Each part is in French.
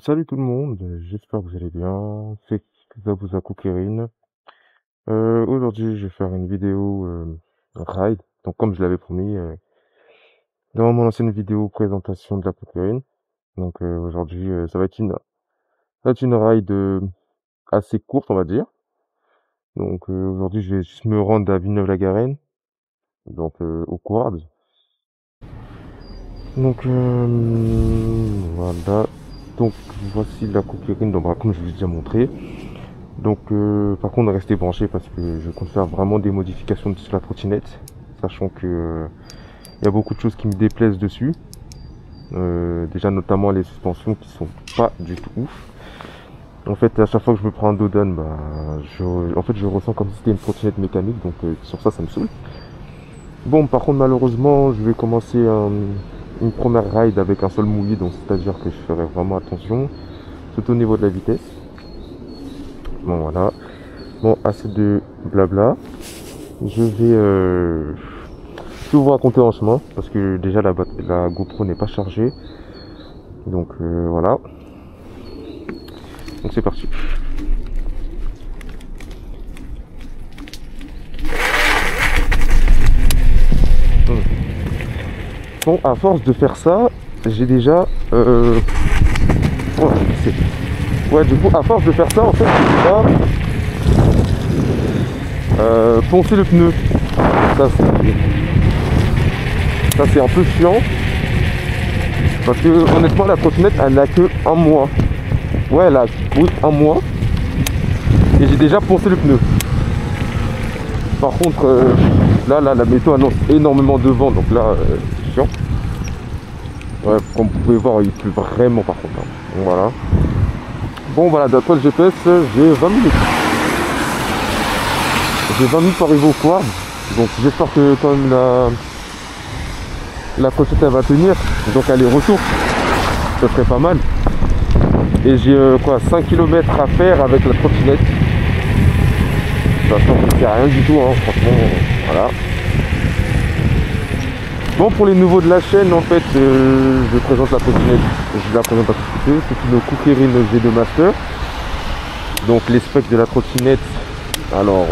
Salut tout le monde, j'espère que vous allez bien. C'est Zabuzaku Kirin. Aujourd'hui, je vais faire une vidéo ride. Donc, comme je l'avais promis, dans mon ancienne vidéo présentation de la Kirin. Donc, aujourd'hui, ça va être une ride assez courte, on va dire. Donc, aujourd'hui, je vais juste me rendre à Villeneuve-la-Garenne, donc au quad. Donc, voilà. Donc, voici la Kirin. Donc, bah, comme je vous ai déjà montré. Donc, par contre, restez branchés parce que je compte faire vraiment des modifications sur la trottinette, sachant que il y a beaucoup de choses qui me déplaisent dessus. Déjà, notamment les suspensions qui sont pas du tout ouf. En fait, à chaque fois que je me prends un dodan, je ressens comme si c'était une trottinette mécanique, donc sur ça, ça me saoule. Bon, par contre, malheureusement, je vais commencer une première ride avec un sol mouillé, donc c'est-à-dire que je ferai vraiment attention, surtout au niveau de la vitesse. Bon, voilà. Bon, assez de blabla. Je vais vous raconter en chemin parce que déjà la GoPro n'est pas chargée. Donc voilà. Donc c'est parti. Bon, à force de faire ça, j'ai déjà... Oh, ouais, du coup, à force de faire ça, en fait, j'ai déjà poncé le pneu. Ça, c'est un peu chiant. Parce que honnêtement, la trottinette, elle n'a que un mois. Ouais, elle a oui, un mois. Et j'ai déjà poncé le pneu. Par contre, là, la météo annonce énormément de vent, donc là, c'est chiant. Ouais, comme vous pouvez voir, il pleut vraiment par contre, hein. Donc, voilà. Bon, voilà, d'après le GPS, j'ai 20 minutes. J'ai 20 minutes pour arriver au quad. Donc j'espère que quand même la pochette elle va tenir. Donc aller-retour, ça serait pas mal. Et j'ai 5 km à faire avec la trottinette. De toute façon, c'est rien du tout, hein, franchement, voilà. Bon, pour les nouveaux de la chaîne, en fait, je présente la trottinette, je la présente un petit peu. C'est une Kukirin G2 Master. Donc les specs de la trottinette, alors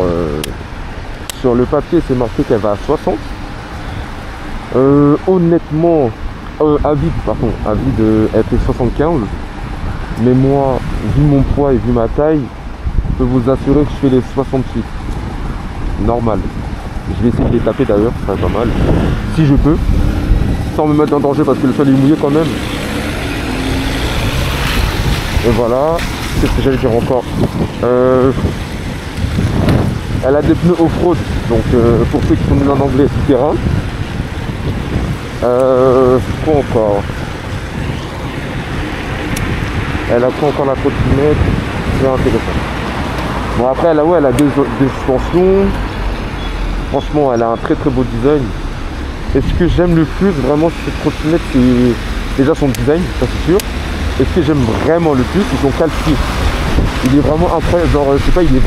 sur le papier c'est marqué qu'elle va à 60. Honnêtement, à vide, elle fait 75. Mais moi, vu mon poids et vu ma taille, je peux vous assurer que je fais les 68. Normal. Je vais essayer de les taper d'ailleurs, ça serait pas mal. Si je peux. Sans me mettre en danger parce que le sol est mouillé quand même. Et voilà. Qu'est-ce que j'allais dire encore, elle a des pneus off-road. Donc pour ceux qui sont nuls en anglais, tout terrain. Quoi encore? Elle a quoi encore la trottinette? C'est intéressant. Bon après elle a des suspensions. Franchement elle a un très très beau design. Et ce que j'aime le plus vraiment sur cette trottinette, c'est déjà son design, ça c'est sûr. Et ce que j'aime vraiment le plus, c'est son cale-pied. Il est vraiment incroyable, genre je sais pas, il est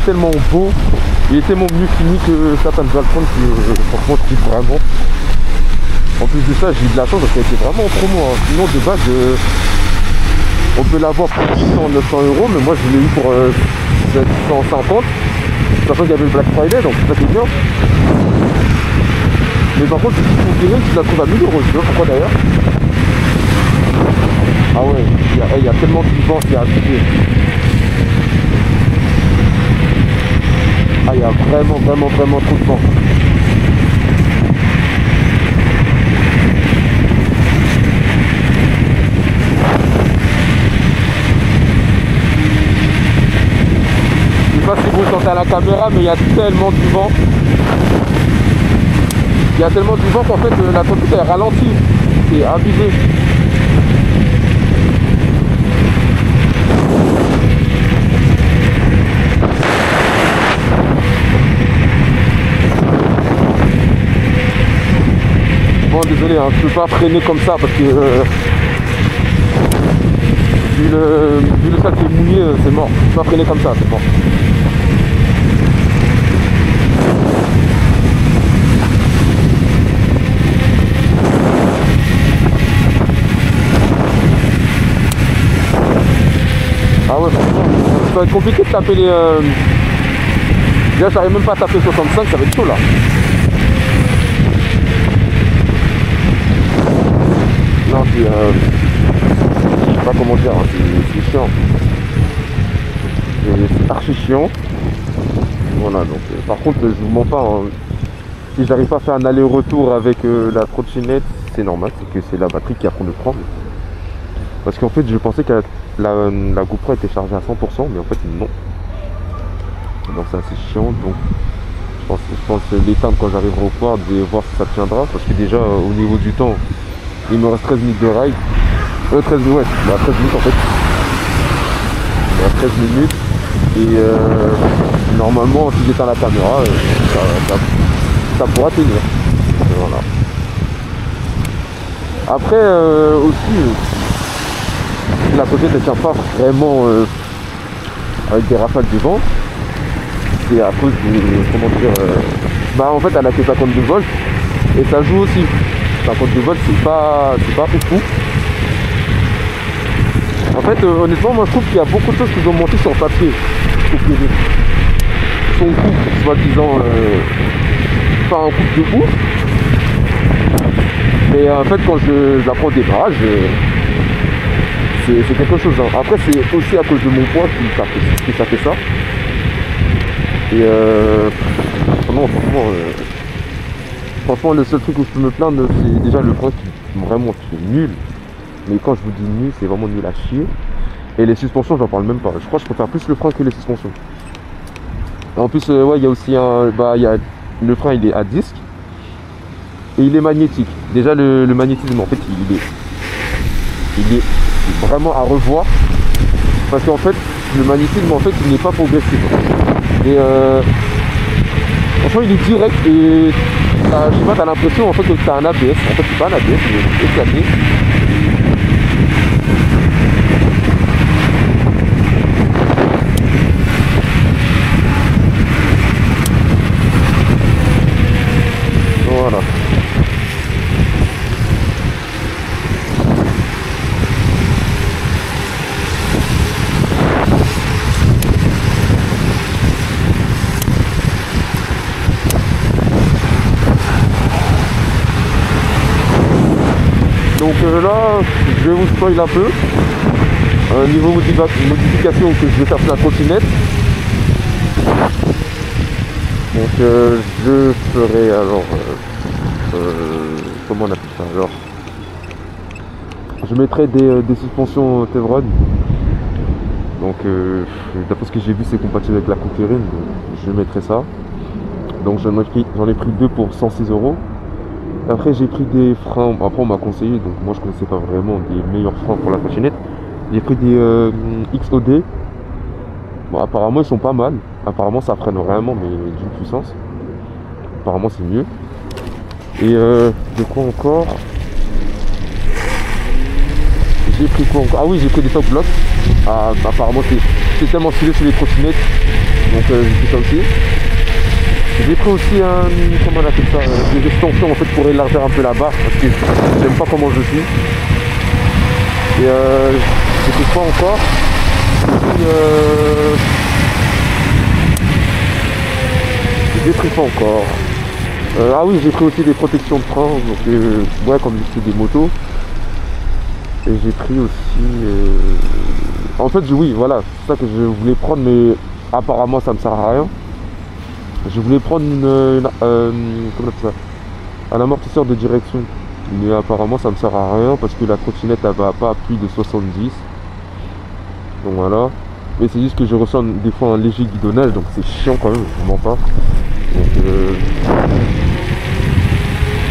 tellement beau, il est tellement mieux fini que certaines Valtron que franchement je kiffe vraiment. En plus de ça, j'ai eu de la chance parce qu'elle était vraiment en promo, hein. Sinon de base on peut l'avoir pour 800, 900 euros, mais moi je l'ai eu pour 750. Sachant qu'il y avait le Black Friday, donc ça c'est bien. Mais par contre, si tu tu la trouves à 1000 euros, je sais pas pourquoi d'ailleurs. Ah ouais, il y a tellement de vent, c'est abusé. Ah, il y a vraiment trop de vent. Je sais pas si vous le sentez à la caméra, mais il y a tellement du vent. Il y a tellement du vent qu'en fait la trottinette est ralentie. C'est abusé. Bon désolé, hein, je peux pas freiner comme ça parce que vu le sac qui est mouillé, c'est mort. Je peux pas freiner comme ça, c'est mort. Ah ouais, franchement, ça va être compliqué de taper les... Déjà, j'arrive même pas à taper 65, ça va être chaud là. Non, c'est... je sais pas comment dire, hein, c'est chiant. C'est archi chiant. Voilà, donc par contre, je vous mens pas, hein, si j'arrive pas à faire un aller-retour avec la trottinette, c'est normal, c'est que c'est la batterie qui apprend de prendre. Parce qu'en fait, je pensais que la GoPro était chargée à 100%, mais en fait, non. Donc c'est assez chiant, donc je pense l'éteindre quand j'arriverai au quad et voir si ça tiendra, parce que déjà, au niveau du temps, il me reste 13 minutes de ride. 13 minutes, ouais, 13 minutes en fait. Il me reste 13 minutes. Et normalement, si j'éteins la caméra, ça pourra tenir. Et voilà. Après, aussi, la trottinette ne tient pas vraiment avec des rafales de vent. C'est à cause du... comment dire... bah en fait, elle a que 52 volts. Et ça joue aussi. 52 volts, c'est pas fou. En fait, honnêtement, moi je trouve qu'il y a beaucoup de choses qui ont monté sur papier. Son coup, soi-disant, pas un coup de ouf. Mais en fait, quand je la prends au démarrage, c'est quelque chose. Hein. Après, c'est aussi à cause de mon poids que ça fait ça. Et franchement, le seul truc où je peux me plaindre, c'est déjà le frein qui vraiment qui est nul. Mais quand je vous dis nul, c'est vraiment nul à chier. Et les suspensions, j'en parle même pas. Je crois que je préfère plus le frein que les suspensions. Et en plus, ouais, il y a aussi un... Bah, le frein, il est à disque. Et il est magnétique. Déjà, le magnétisme, en fait, il est vraiment à revoir. Parce qu'en fait, le magnétisme, en fait, il n'est pas progressif. Et franchement, il est direct. Et je sais pas, t'as l'impression, en fait, que t'as un ABS. En fait, c'est pas un ABS, il est éclaté. Voilà. Donc là, je vais vous spoiler un peu. Niveau modification que je vais faire sur la trottinette. Donc je ferai alors... comment on appelle ça alors? Je mettrai des suspensions Tevron. Donc d'après ce que j'ai vu, c'est compatible avec la Conquerine, donc je mettrai ça. Donc j'en ai pris deux pour 106 €. Après j'ai pris des freins, après on m'a conseillé, donc moi je connaissais pas vraiment des meilleurs freins pour la trottinette. J'ai pris des XOD. Bon, apparemment ils sont pas mal, apparemment ça freine vraiment, mais d'une puissance. Apparemment c'est mieux. Et de quoi encore? J'ai pris quoi encore? Ah oui, j'ai pris des top blocks. Ah, apparemment c'est tellement stylé sur les trottinettes, donc j'ai pris ça aussi. J'ai pris aussi comment on appelle ça, des extensions en fait pour élargir un peu la barre parce que j'aime pas comment je suis. Et j'ai pris quoi encore? J'ai pris quoi encore? Ah oui, j'ai pris aussi des protections de frein, donc ouais, comme c'est des motos. Et j'ai pris aussi... En fait, oui, voilà, c'est ça que je voulais prendre, mais apparemment ça me sert à rien. Je voulais prendre comment on appelle ça, un amortisseur de direction, mais apparemment ça me sert à rien parce que la trottinette elle va pas à plus de 70. Donc voilà. Mais c'est juste que je ressens des fois un léger guidonnage, donc c'est chiant quand même, je vous mens pas.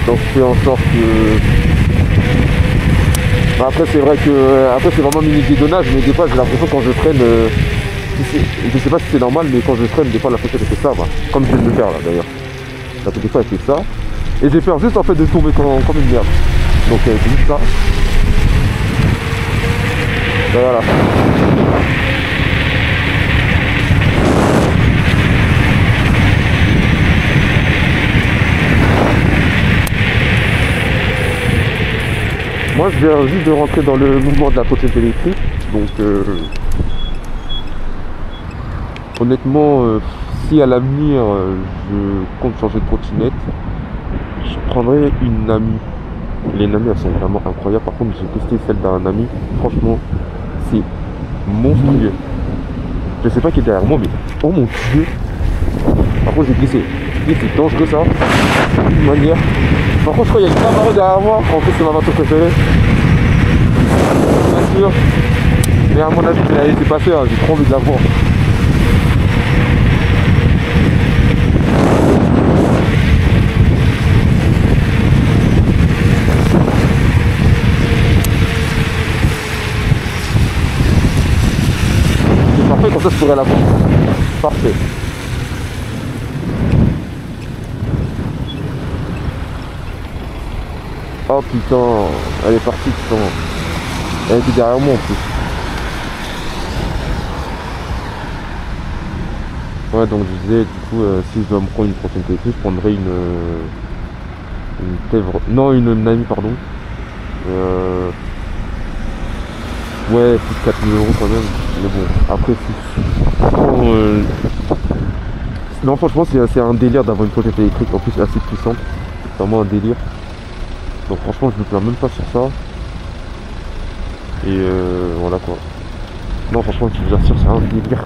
Donc je fais en sorte que... Après c'est vrai que après c'est vraiment mini guidonnage, mais des fois j'ai l'impression quand je freine, je sais pas si c'est normal, mais quand je freine des fois la trottinette elle fait ça, bah, comme je viens de le faire là d'ailleurs. La des fois elle fait ça. Et j'ai peur juste en fait de tomber comme une merde. Donc c'est juste ça. Et voilà. Moi je viens juste de rentrer dans le mouvement de la trottinette électrique, donc Honnêtement, si à l'avenir je compte changer de trottinette, je prendrais une amie. Les Nami elles sont vraiment incroyables. Par contre j'ai testé celle d'un ami. Franchement c'est monstrueux. Je sais pas qui est derrière moi mais oh mon dieu. Par contre j'ai glissé. C'est dangereux ça. De manière. Par contre je crois qu'il y a une caméra derrière moi. En fait c'est ma voiture préférée. Bien sûr. Mais à mon avis je vais la laisser passer, hein. J'ai trop envie de la voir. Parfait, comme ça je pourrais la voir. Parfait. Oh putain, elle est partie putain. Elle était derrière moi en plus. Ouais donc je disais du coup si je dois me prendre une trottinette électrique, je prendrais une Tevre. Non une Nami pardon. Ouais, plus de 4000 € quand même. Mais bon, après, non, franchement, c'est un délire d'avoir une trottinette électrique en plus assez puissante. C'est vraiment un délire. Donc, franchement, je me plains même pas sur ça. Et voilà quoi. Non, franchement, je vous assure, c'est un délire.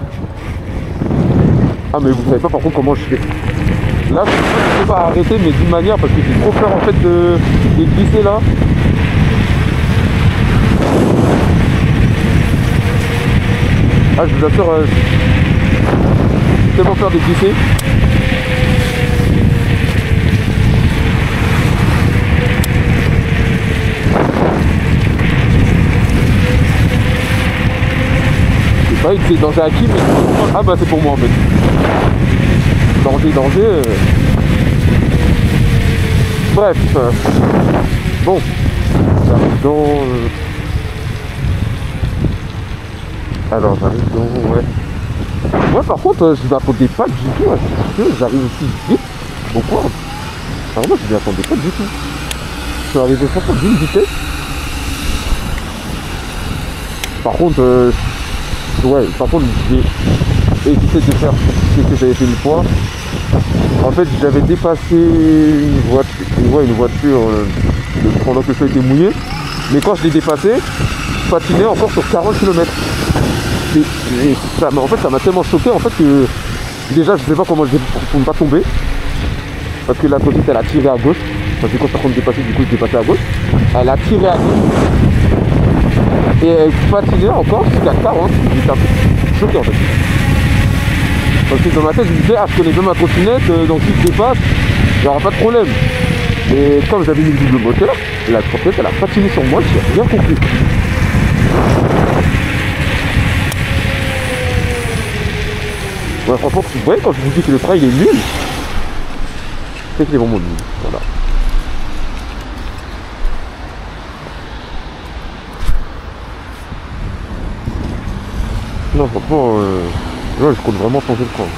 Ah, mais vous savez pas par contre comment je fais. Là, je peux pas arrêter, mais d'une manière, parce que j'ai trop peur en fait de glisser là. Ah, je vous assure, j'ai tellement peur de glisser. C'est pas que c'est danger acquis, mais ah bah c'est pour moi en fait. Danger. Bref. Bon. J'arrive dans. Alors j'arrive dans. Ouais. Moi par contre je m'attendais pas du tout à ce que j'arrive aussi vite au cordes. Alors moi je m'y attendais pas du tout. Je suis arrivé franchement d'une vitesse. Par contre j'ai évité de faire ce que j'avais fait une fois. En fait j'avais dépassé une voiture pendant que le sol était mouillé. Mais quand je l'ai dépassé, je patinais encore sur 40 km. Et ça, en fait ça m'a tellement choqué en fait que déjà je sais pas comment j'ai pour ne pas tomber. Parce que la trottinette elle a tiré à gauche. Parce que quand je suis en train de dépasser, du coup je dépassais à gauche. Elle a tiré à gauche. Et elle patinait encore jusqu'à 40. J'étais un peu choqué en fait. Parce que dans ma tête je me disais, ah je connais bien ma trottinette, donc si je dépasse, il n'y aura pas de problème. Et comme j'avais mis le double moteur, la trottinette elle a patiné sur moi, j'ai rien compris. Ouais, franchement, vous voyez quand je vous dis que le trail est nul, c'est qu'il est vraiment nul. Voilà. Non, franchement, ouais, je compte vraiment changer le camp.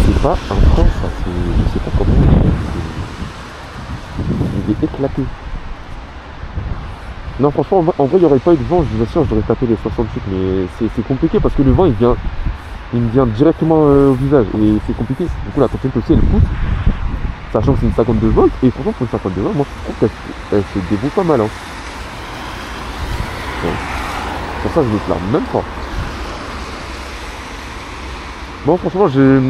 C'est pas un train, ça. Je sais pas comment. Il est éclaté. Non, franchement, en vrai, il n'y aurait pas eu de vent, je vous assure, j'aurais tapé les 68, mais c'est compliqué parce que le vent, il me vient directement au visage et c'est compliqué. Du coup, la trottinette aussi, elle pousse, sachant que c'est une 52 volts. Et franchement, pour une 52 volts, moi, je trouve qu'elle se débrouille pas mal. Hein. Ouais. Pour ça, je me plains même pas. Bon, franchement, je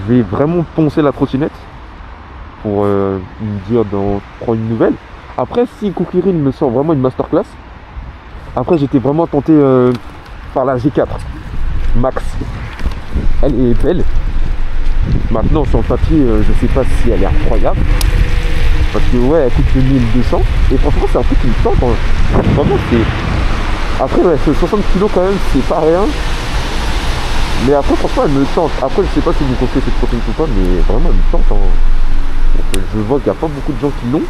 vais vraiment poncer la trottinette pour me dire d'en prendre une nouvelle. Après, si Kukirin me sort vraiment une masterclass, après j'étais vraiment tenté par la G4 Max. Elle est belle. Maintenant sur le papier, je sais pas si elle est incroyable. Parce que ouais, elle coûte 1200. Et franchement, c'est un truc qui me tente. Hein. Vraiment, c'est. Après, ouais, 60 kg quand même, c'est pas rien. Mais après, franchement, elle me tente. Après, je sais pas si vous conseillez cette trottinette ou pas, mais vraiment, elle me tente. Hein. Donc, je vois qu'il n'y a pas beaucoup de gens qui l'ont.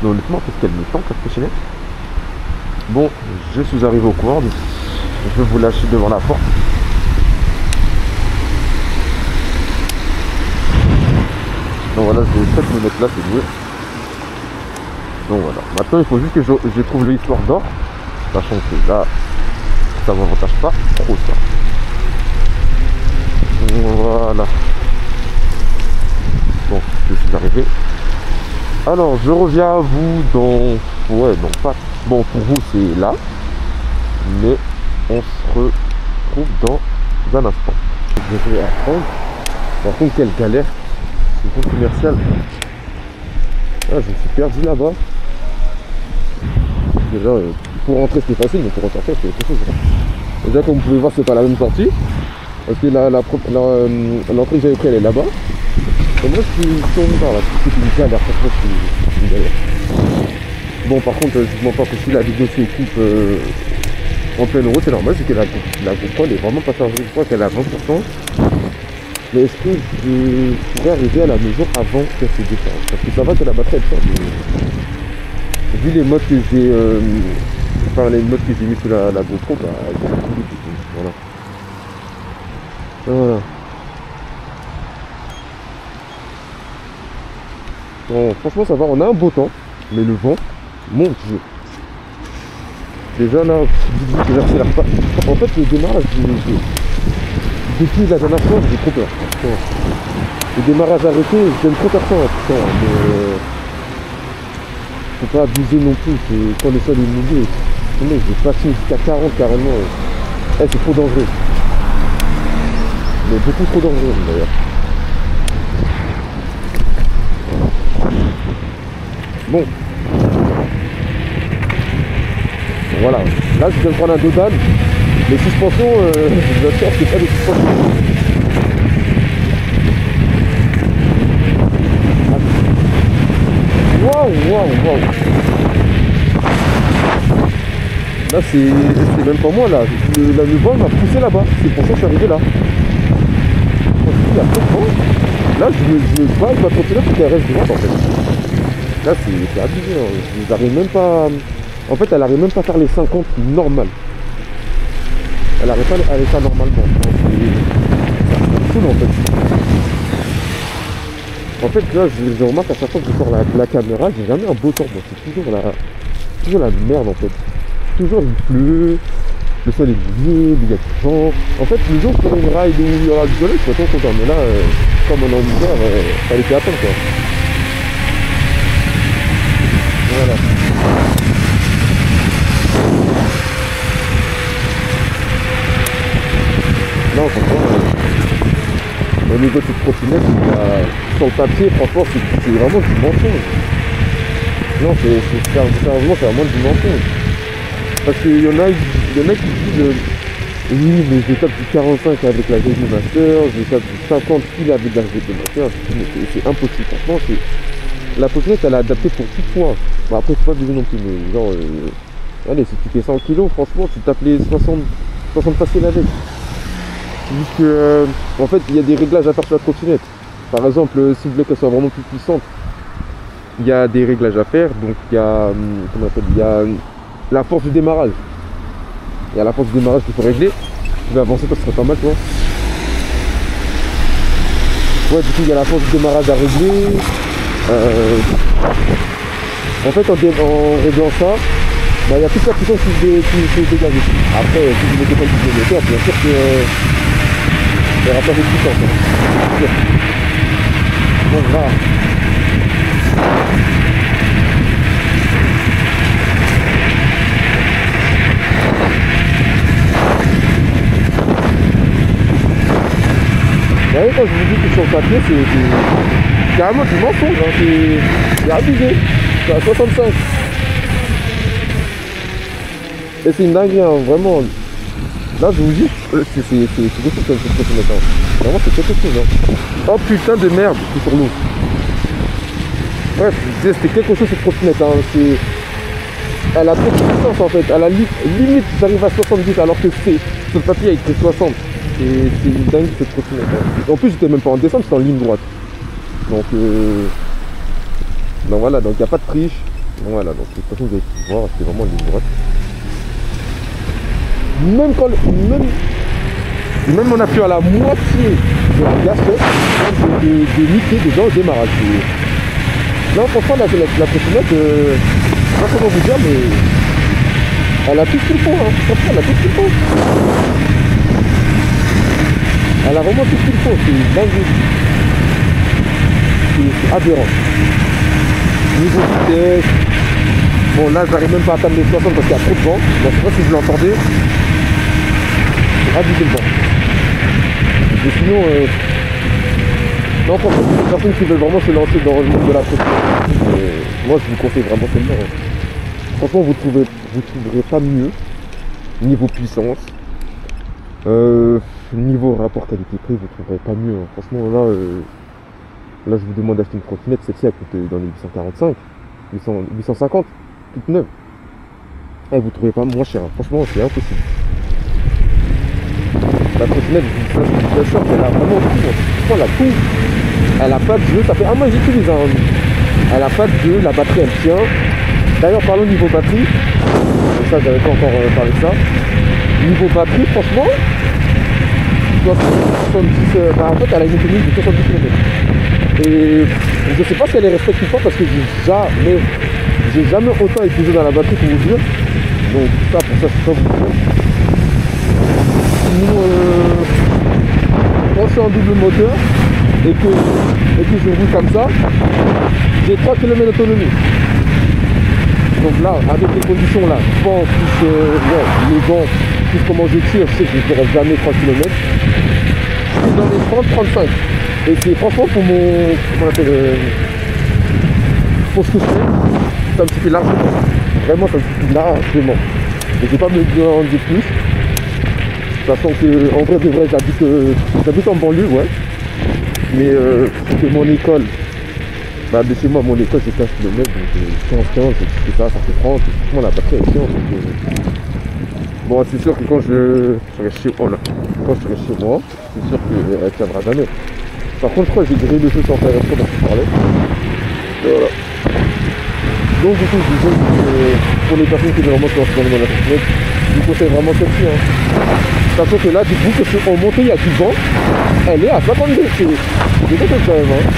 Mais honnêtement, parce qu'elle me tente la trottinette. Bon, je suis arrivé aux cordes. Je vais vous lâcher devant la porte. Donc voilà, je vais peut-être me mettre là, c'est mieux. Donc voilà. Maintenant, il faut juste que je trouve l'histoire d'or. Sachant que là, ça m'avantage pas trop ça. Voilà. Bon, je suis arrivé. Alors, je reviens à vous dans... Ouais, non, pas... Bon, pour vous, c'est là. Mais on se retrouve dans un instant. Je vais apprendre. Par contre, quelle galère. C'est une zone commerciale. Ah, je me suis perdu là-bas. Déjà, pour rentrer, c'était facile, mais pour ressortir, c'était autre chose. Déjà, comme vous pouvez voir, c'est pas la même sortie. Parce que l'entrée que j'avais pris, elle est là-bas. Et moi, je suis tourné par là. C'est une galère, franchement, c'est une galère. Bon, par contre, je ne mens pas que si la vidéo se coupe en pleine route, c'est normal, c'est que la GoPro elle est vraiment pas chargée. Je crois qu'elle est à 20%. Mais est-ce que je pourrais arriver à la maison avant qu'elle se décharge? Parce que ça va que la batterie elle charge. Vu les modes que j'ai les modes que j'ai mis sur la GoPro, bah voilà. Voilà. Bon, franchement ça va, on a un beau temps, mais le vent, mon dieu. Déjà là, je j'accélère pas. En fait le démarrage depuis la dernière fois j'ai trop peur. Le démarrage arrêté, j'aime trop faire ça putain, mais faut pas abuser non plus, quand le sol est mouillé, j'ai passé jusqu'à 40 carrément. C'est trop dangereux. Mais beaucoup trop dangereux d'ailleurs. Bon. Voilà. Là je viens de prendre un Dodan. Les suspensions, je dois faire, c'est pas des suspensions. Waouh. Là c'est même pas moi là. Le vent m'a poussé là-bas. C'est pour ça que je suis arrivé là. Il y a trop de vent. Là je me bats avec ma trottinette pour qu'elle reste droite en fait. Là c'est abusé. Hein. J'arrive même pas. En fait elle arrive même pas à faire les 50 normales. Elle arrive pas à aller faire normalement. C'est cool en fait. En fait là je remarque à chaque fois que je sors la caméra, j'ai jamais un beau temps moi. C'est toujours la merde en fait. Toujours il pleut, le sol est mouillé, il y a du vent. En fait le jour pour une ride où il y aura du soleil, je suis trop content. Mais là, comme on est en hiver, fallait qu'il attende quoi. Voilà. Non, franchement, au niveau de cette trottinette, sur le papier, franchement, c'est vraiment du mensonge. Non, c'est vraiment du mensonge. Parce qu'il y en a qui disent oui, mais je tape du 45 avec la GD Master, je tape du 50 pile avec la GD Master. C'est impossible, franchement. La trottinette, elle est adaptée pour tout poids. Bon, après, c'est pas obligé non plus, mais genre, allez, si tu fais 100 kg, franchement, tu tapes les 60 faciles avec. C'est juste que, en fait, il y a des réglages à faire sur la trottinette. Par exemple, si vous voulez qu'elle soit vraiment plus puissante, il y a des réglages à faire. Donc, il y a, comment on appelle, il y a la force du démarrage. Il y a la force du démarrage qu'il faut régler. Tu vas avancer, ça serait pas mal, toi. Ouais, du coup, il y a la force du démarrage à régler. En fait, en réglant ça, bah, il y a toute la puissance qui se dégage ici. Après, si vous mettez pas le petit moteur, bien sûr que il y aura pas de puissance. Hein. Bon, voilà. Vous voyez, quand je vous dis que sur le papier, c'est carrément du mensonge. Hein. C'est abusé. C'est à 65. Et c'est une dinguerie, hein, vraiment. Là, je vous dis, c'est quelque chose comme cette trottinette. Hein. Vraiment, c'est quelque chose. Hein. Oh putain de merde, c'est sur l'eau. Ouais, c'était quelque chose cette trottinette. Hein. Elle a trop de puissance en fait. À la limite, j'arrive à 70 alors que sur le papier, il écrit 60. C'est une dingue cette trottinette. Hein. En plus, j'étais même pas en descente, j'étais en ligne droite. Donc voilà, donc il n'y a pas de triche. Donc voilà, donc de toute façon, vous allez voir, c'est vraiment en ligne droite. Même on a pu à la moitié de la gâchette de niquer dedans au démarrage. Là, franchement, la trottinette, je sais pas comment vous dire, mais elle a tout ce qu'il faut. Hein. Franchement, elle a tout ce qu'il faut. Elle a vraiment tout ce qu'il faut, c'est dingue. C'est aberrant. Niveau vitesse, bon là j'arrive même pas à atteindre les 60 parce qu'il y a trop de vent. Bon, je sais pas si vous l'entendez. C'est abusé le vent. Et sinon, non, pour les personnes qui veulent vraiment se lancer dans le monde de la trottinette, moi je vous conseille vraiment celle-là. Franchement, vous trouverez pas mieux. Niveau puissance, niveau rapport qualité-prix, vous trouverez pas mieux. Franchement, là je vous demande d'acheter une trottinette, celle-ci elle coûte dans les 845, 850, toute neuve. Et vous trouvez pas moins cher, franchement c'est impossible. La trottinette, je vous assure qu'elle a vraiment tout. Franchement, elle a tout. Elle a pas de jeu, ça fait un mois que j'utilise. Elle a pas de jeu, la batterie elle tient. D'ailleurs, parlons niveau batterie. Ça, j'avais pas encore parlé de ça. Niveau batterie, franchement, 70, en fait, elle a une autonomie de 70 km. Et je sais pas si elle est respectée ou pas parce que j'ai jamais autant utilisé dans la batterie pour vous dire. Donc ça, pour ça, je peux pas vous dire. Sinon, quand je suis en double moteur et que je roule comme ça, j'ai 3 km d'autonomie. Donc là, avec les conditions là, vent, plus les vents, plus comment je tire, je sais que je ne ferai jamais 3 km. Je suis dans les 30-35. Et c'est franchement pour mon. Comment on appelle pour ce que je fais, ça me suffit largement. Vraiment, ça me suffit largement. Et je ne vais pas me demander plus. Sachant que en vrai de vrai, j'habite en banlieue, ouais. Mais que mon école. Bah, de chez moi, mon école c'est 15 km, donc 15-15, c'est ça, ça fait 30, franchement la batterie est chiante. Bon, c'est sûr que quand je serai chez moi, c'est sûr qu'elle tiendra jamais. Par contre, je crois que j'ai grillé le feu sans faire exprès dont je parlais. Et voilà. Donc du coup, je disais que pour les personnes qui veulent vraiment se lancer dans la trottinette, je vous conseille vraiment celle-ci. Sachant que là, dites-vous que c'est en montée, il y a du vent, elle est à 52, c'est déjà quand même.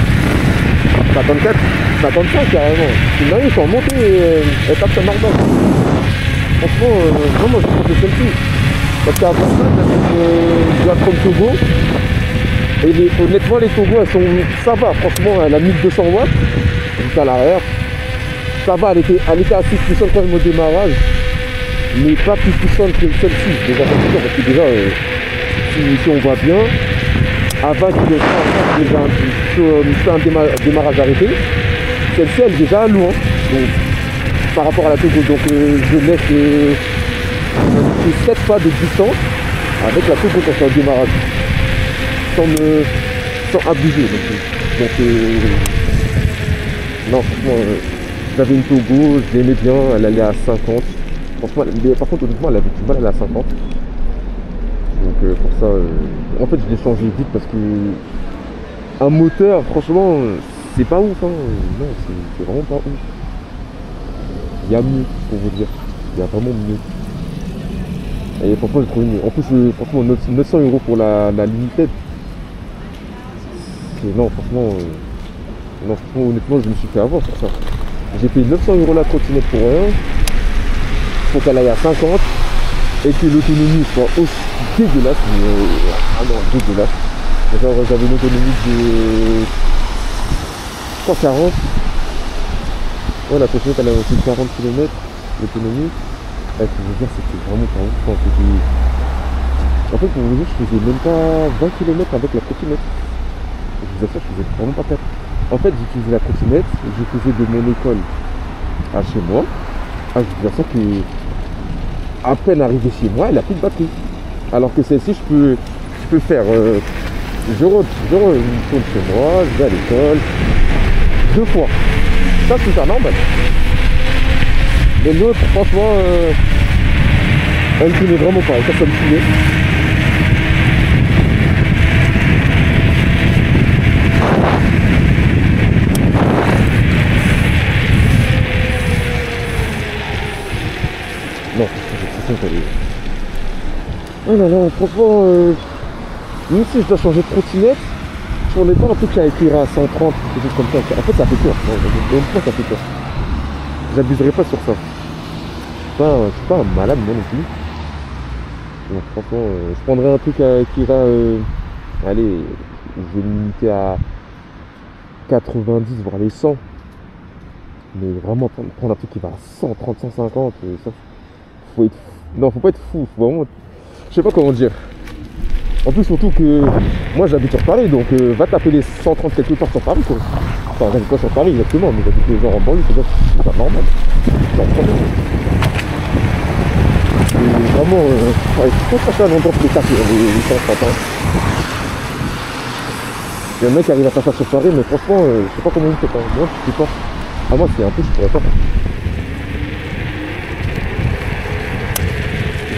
54, 55 carrément. C'est dingue, ils sont en montée et elle tape sa normale. Franchement, vraiment, je pense que c'est celle-ci. Parce qu'avant ça, j'avais la Trump Togo. Et honnêtement, les Togo, ça va. Franchement, elle a 1200 watts. Juste à l'arrière. Ça va, elle était assez puissante quand même au démarrage. Mais pas plus puissante que celle-ci. Déjà, parce que déjà, si on voit bien, avant qu'il fait un démarrage arrêté, celle-ci elle est déjà loin, donc par rapport à la Togo, donc je laisse 7 pas de distance avec la Togo quand c'est un démarrage, sans abuser. Donc non, franchement, j'avais une Togo, je l'aimais bien, elle allait à 50, franchement, mais par contre honnêtement elle avait du mal à aller à 50. Donc pour ça, en fait je l'ai changé vite parce que un moteur, franchement, c'est pas ouf, hein. Non, c'est vraiment pas ouf. Il y a mieux, pour vous dire. Il y a vraiment mieux. Et franchement, j'ai trouvé mieux. En plus, franchement, 900 € pour la Limited. Non, franchement, honnêtement, je me suis fait avoir pour ça. J'ai payé 900 € la trottinette pour rien. Pour qu'elle aille à 50. Et que l'autonomie soit aussi dégueulasse. Ah non, dégueulasse. Genre, j'avais une autonomie de 140. Ouais, la trottinette elle a aussi 40 km d'autonomie. Je veux dire, c'était vraiment pas ouf. En fait, pour vous dire, je faisais même pas 20 km avec la trottinette. Je vous assure, je faisais vraiment pas 4. En fait, j'utilisais la trottinette, je faisais de mon école à chez moi. Je vous assure que à peine arrivé chez moi, elle a plus de batterie. Alors que celle-ci, je peux faire. Je retourne chez moi, je vais à l'école 2 fois. Ça, c'est super normal. Mais l'autre, franchement, elle me tenait vraiment pas. Ça me tenait. Non, c'est ça qu'elle est. Oh là là, franchement, même si je dois changer de trottinette, on n'est pas un truc qui a écrit à 130, quelque chose comme ça. En fait, ça fait peur. Honnêtement, ça fait peur. J'abuserai pas sur ça. Je suis pas un malade, moi non plus. Donc, franchement, je prendrais un truc qui ira allez, je vais me limiter à 90, voire les 100. Mais vraiment, prendre un truc qui va à 130, 150, ça, faut être... Non, faut pas être fou, faut vraiment... Je sais pas comment dire. En plus, surtout que moi j'habite sur Paris, donc va taper les 130 quelque part sur Paris, quoi. Enfin, j'habite pas sur Paris exactement, mais j'habite genre en banlieue, c'est pas normal. Genre, c'est vraiment... ouais, faut chercher un endroit pour les taper, les 130 ans. Il y a un mec qui arrive à faire ça sur Paris, mais franchement, je sais pas comment il fait, hein. Moi, je sais pas. Ah, moi, c'est un peu, je pourrais pas.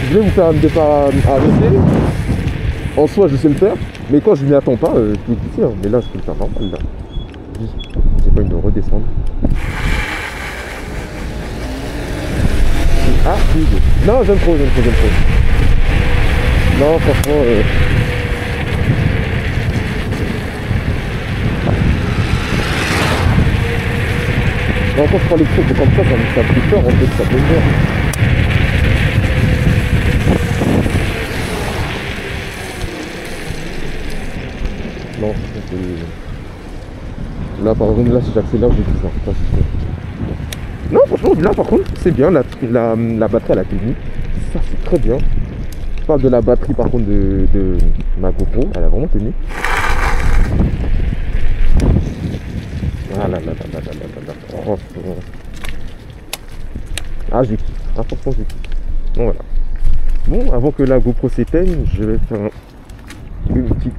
Je vais vous faire un départ à arrêter. En soi, je sais le faire, mais quand je m'y attends pas, je peux glisser, hein. Mais là, je peux le faire normal, là. J'ai pas envie de redescendre. Ah, oui. Non, j'aime trop. Non, franchement... Non, quand je prends les trucs comme ça me fait peur, en fait, ça fait peur. Non, là, par exemple, là, si j'accélère, je dis ça, c'est sûr. Non, franchement, là, par contre, c'est bien, la batterie, elle a tenu. Ça, c'est très bien. Je parle de la batterie, par contre, de ma GoPro, elle a vraiment tenu. Ah là là là là là là là. Franchement. Ah, j'ai kiffé. Ah, franchement, j'ai kiffé. Bon, voilà. Bon, avant que la GoPro s'éteigne, je vais faire une petite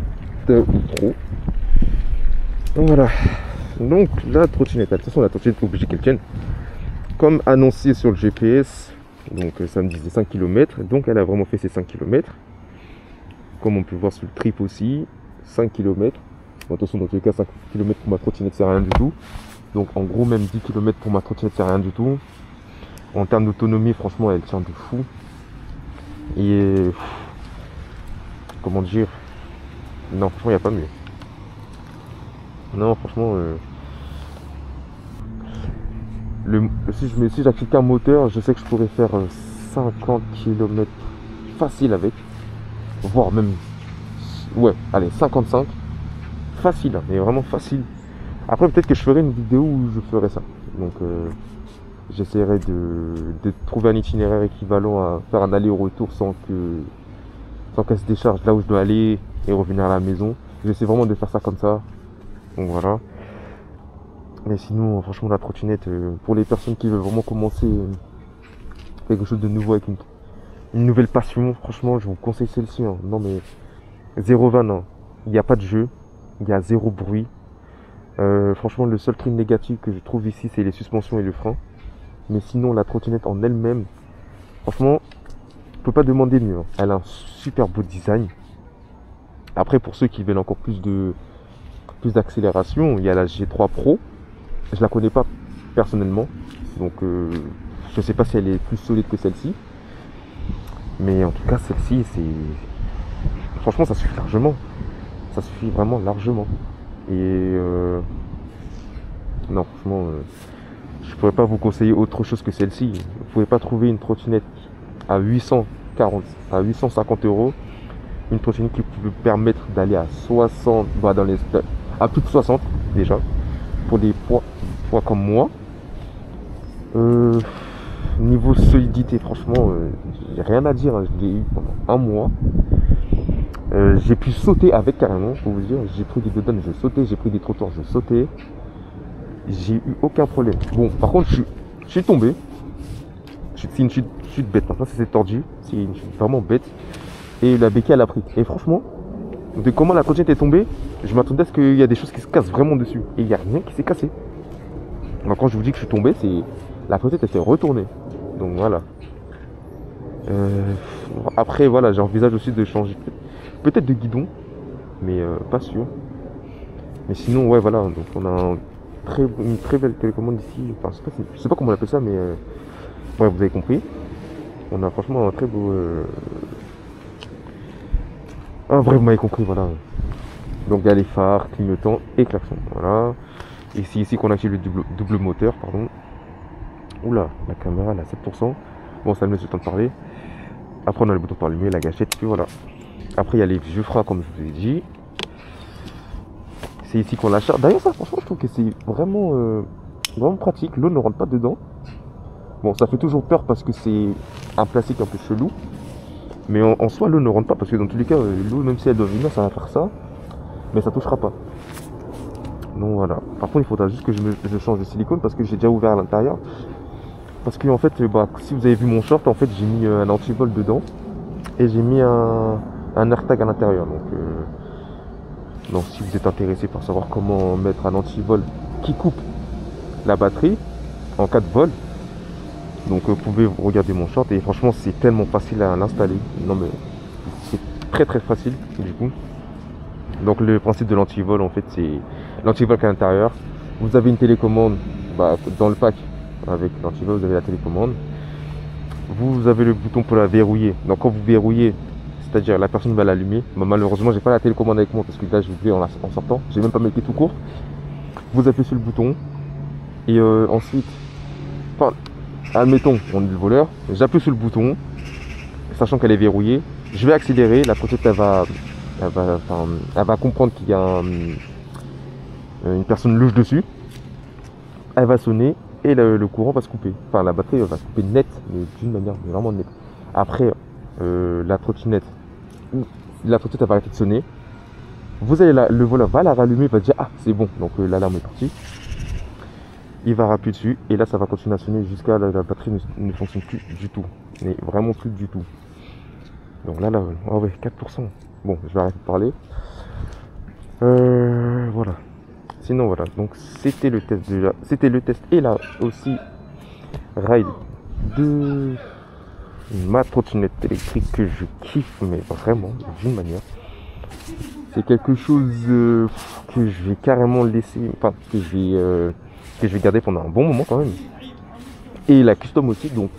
outro. Donc voilà. Donc la trottinette, de toute façon la trottinette est obligée qu'elle tienne. Comme annoncé sur le GPS, donc ça me disait 5 km, donc elle a vraiment fait ses 5 km. Comme on peut voir sur le trip aussi, 5 km. Bon, attention, dans tous les cas, 5 km pour ma trottinette c'est rien du tout. Donc en gros même 10 km pour ma trottinette c'est rien du tout. En termes d'autonomie, franchement elle tient de fou. Et comment dire, non franchement il n'y a pas mieux. Non franchement si j'active qu'un moteur, je sais que je pourrais faire 50 km facile avec, voire même, ouais, allez, 55, facile, hein, mais vraiment facile. Après, peut-être que je ferai une vidéo où je ferai ça. Donc, j'essaierai de trouver un itinéraire équivalent à faire un aller-retour sans qu'elle se décharge là où je dois aller et revenir à la maison. J'essaie vraiment de faire ça comme ça. Donc voilà. Mais sinon, franchement, la trottinette, pour les personnes qui veulent vraiment commencer quelque chose de nouveau avec une nouvelle passion, franchement, je vous conseille celle-ci. Hein. Non, mais 0,20, non. Il n'y a pas de jeu. Il y a zéro bruit. Franchement, le seul truc négatif que je trouve ici, c'est les suspensions et le frein. Mais sinon, la trottinette en elle-même, franchement, je peux pas demander mieux. Hein. Elle a un super beau design. Après, pour ceux qui veulent encore plus d'accélération, il y a la G3 Pro. Je la connais pas personnellement, donc je sais pas si elle est plus solide que celle-ci, mais en tout cas celle-ci, c'est franchement ça suffit largement, ça suffit vraiment largement. Et non franchement, je pourrais pas vous conseiller autre chose que celle-ci. Vous pouvez pas trouver une trottinette à 850 euros, une trottinette qui peut permettre d'aller à 60, à plus de 60 déjà, pour des poids comme moi. Niveau solidité, franchement, j'ai rien à dire. Hein. Je l'ai eu pendant un mois. J'ai pu sauter avec carrément, pour vous dire. J'ai pris des dodanes, je sautais. J'ai pris des trottoirs, je sautais. J'ai eu aucun problème. Bon, par contre, je suis tombé. C'est une chute bête. Maintenant, c'est tordu. C'est une chute vraiment bête. Et la béquille, elle a pris. Et franchement, de comment la trottinette est tombée, je m'attendais à ce qu'il y a des choses qui se cassent vraiment dessus. Et il n'y a rien qui s'est cassé. Donc quand je vous dis que je suis tombé, c'est la trottinette elle s'est retournée. Donc voilà. Après voilà, j'envisage aussi de changer peut-être de guidon, mais pas sûr. Mais sinon ouais voilà, donc on a une très belle télécommande ici. Enfin je sais pas comment on appelle ça, mais ouais vous avez compris. On a franchement un très beau. Ah bref vous m'avez compris voilà. Donc il y a les phares, clignotants et klaxon. Voilà. Et c'est ici qu'on active le double moteur, pardon. Oula, la caméra elle a 7%. Bon, ça me laisse le temps de parler. Après, on a le bouton pour allumer, la gâchette, puis voilà. Après, il y a les vieux freins, comme je vous ai dit. c'est ici qu'on la charge. D'ailleurs ça franchement je trouve que c'est vraiment, vraiment pratique, l'eau ne rentre pas dedans. Bon ça fait toujours peur parce que c'est un plastique un peu chelou. Mais en soi l'eau ne rentre pas parce que dans tous les cas l'eau même si elle doit venir ça va faire ça. Mais ça touchera pas. Donc voilà. Par contre il faudra juste que je change de silicone parce que j'ai déjà ouvert à l'intérieur. Parce que en fait bah, si vous avez vu mon short en fait j'ai mis un antivol dedans. Et j'ai mis un AirTag à l'intérieur. Donc si vous êtes intéressé par savoir comment mettre un antivol qui coupe la batterie en cas de vol, donc vous pouvez regarder mon short et franchement c'est tellement facile à l'installer. Non mais c'est très très facile du coup. Donc le principe de l'antivol en fait c'est l'antivol à l'intérieur. Vous avez une télécommande bah, dans le pack avec l'antivol, vous avez la télécommande. Vous avez le bouton pour la verrouiller. Donc quand vous verrouillez, c'est-à-dire la personne va l'allumer. Bah, malheureusement j'ai pas la télécommande avec moi parce que là j'ai oublié en sortant. J'ai même pas mis tout court. Vous appuyez sur le bouton et ensuite, enfin, admettons on est le voleur, j'appuie sur le bouton, sachant qu'elle est verrouillée. Je vais accélérer. La trottinette elle va comprendre qu'il y a une personne louche dessus. Elle va sonner. Et le courant va se couper. Enfin, la batterie va se couper net, mais d'une manière vraiment nette. Après, la trottinette elle va arrêter de sonner. Vous allez le voleur va la rallumer, va dire ah c'est bon, donc l'alarme est partie. Il va rappuyer dessus et là ça va continuer à sonner jusqu'à la batterie ne fonctionne plus du tout, mais vraiment plus du tout. Donc là, oh ouais 4%. Bon, je vais arrêter de parler. Voilà. Sinon voilà, donc c'était le test déjà, c'était le test et là aussi ride de ma trottinette électrique que je kiffe mais vraiment d'une manière. C'est quelque chose que je vais carrément laisser, enfin que je vais garder pendant un bon moment quand même. Et la custom aussi, donc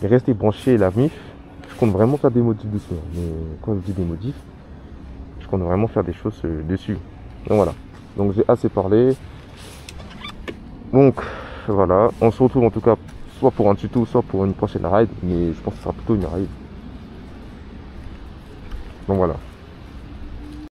restez branchés la MIF. Je compte vraiment faire des modifs dessus, hein. Mais quand je dis des modifs, je compte vraiment faire des choses dessus. Donc voilà. Donc j'ai assez parlé. Donc voilà, on se retrouve en tout cas soit pour un tuto, soit pour une prochaine ride. Mais je pense que ce sera plutôt une ride. Donc voilà.